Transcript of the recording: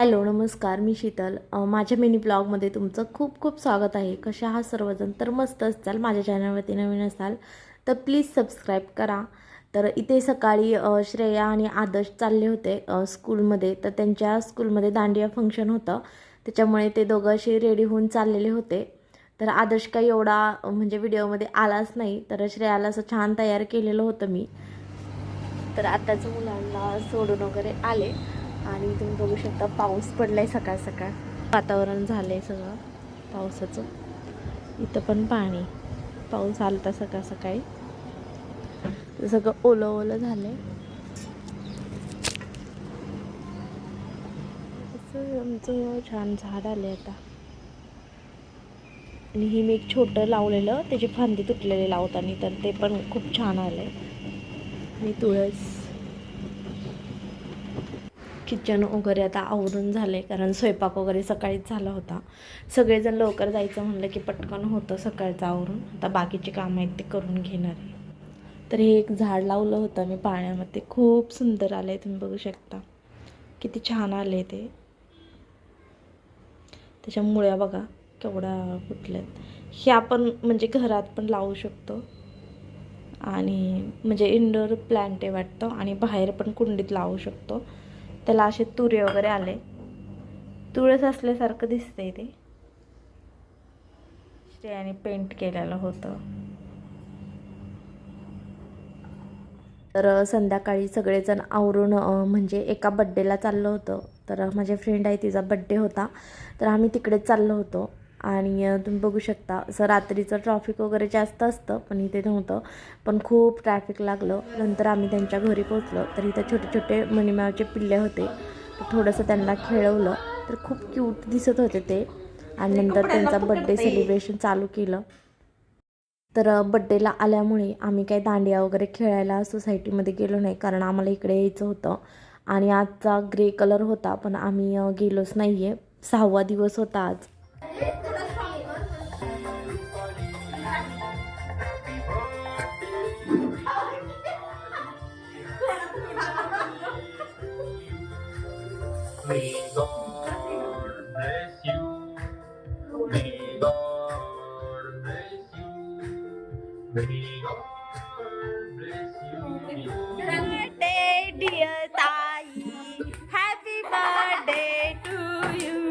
Hello नमस्कार, मी शीतल. माझ्या mini ब्लॉगमध्ये तुमचं खूप खूप स्वागत आहे. कशा आहात सर्वजण? तर मस्त असाल. माझ्या चॅनलवरती नवीन असाल तर प्लीज सबस्क्राईब करा. तर इथे सकाळी श्रेया आणि आदर्श चालले होते स्कूलमध्ये. तर त्यांच्या स्कूलमध्ये दांडिया फंक्शन होतं, त्याच्यामुळे ते दोघं असे रेडी होऊन चाललेले होते. तर आदर्श काही एवढा म्हणजे व्हिडिओमध्ये आलाच नाही. तर श्रेयाला असं छान तयार केलेलं होतं मी. तर आताच मुलांना सोडून वगैरे आले आणि तुम्ही बघू शकता पाऊस पडलाय सकाळ सकाळ. वातावरण झालंय सगळं पावसाचं. इथं पण पाणी, पाऊस आलता सकाळ सकाळी. सगळं ओलं ओलं झालंय. असं आमचं छान झाड आले आता. आणि ही मी एक छोटं लावलेलं, त्याची फांदी तुटलेली लावताना, तर ते पण खूप छान आलंय. आणि तुळस. किचन वगैरे आता आवरून झाले, कारण स्वयंपाक वगैरे सकाळीच झाला होता. सगळेजण लवकर जायचं म्हणलं की पटकन होतं सकाळचं आवरून. आता बाकीचे काम आहेत ते करून घेणार आहे. तर हे एक झाड लावलं होतं मी पाण्यामध्ये, खूप सुंदर आले. तुम्ही बघू शकता किती छान आले ते. त्याच्या मुळ्या बघा केवढ्या फुटल्यात. हे आपण म्हणजे घरात पण लावू शकतो, आणि म्हणजे इंडोर प्लांट आहे वाटतं, आणि बाहेर पण कुंडीत लावू शकतो. त्याला असे तुरे वगैरे आले, तुळस असल्यासारखं दिसतंय ते. श्रेयाने पेंट केलेलं होतं. तर संध्याकाळी सगळेजण आवरून म्हणजे एका बड्डेला चाललं होतं. तर माझे फ्रेंड आहे, तिचा बड्डे होता, तर आम्ही तिकडेच चाललो होतो. आणि तुम्ही बघू शकता असं रात्रीचं ट्रॅफिक वगैरे जास्त असतं, पण इथे नव्हतं. पण खूप ट्रॅफिक लागलं. नंतर आम्ही त्यांच्या घरी पोचलो, तर इथं छोटे छोटे मणिमावचे पिल्ले होते. तर थोडंसं त्यांना खेळवलं, तर खूप क्यूट दिसत होते ते. आणि नंतर त्यांचा बड्डे सेलिब्रेशन चालू केलं. तर बड्डेला आल्यामुळे आम्ही काही दांडिया वगैरे खेळायला सोसायटीमध्ये गेलो नाही, कारण आम्हाला इकडे यायचं होतं. आणि आजचा ग्रे कलर होता, पण आम्ही गेलोच नाही आहे. 6वा दिवस होता आज. Birthday dear Tayi, happy birthday to you.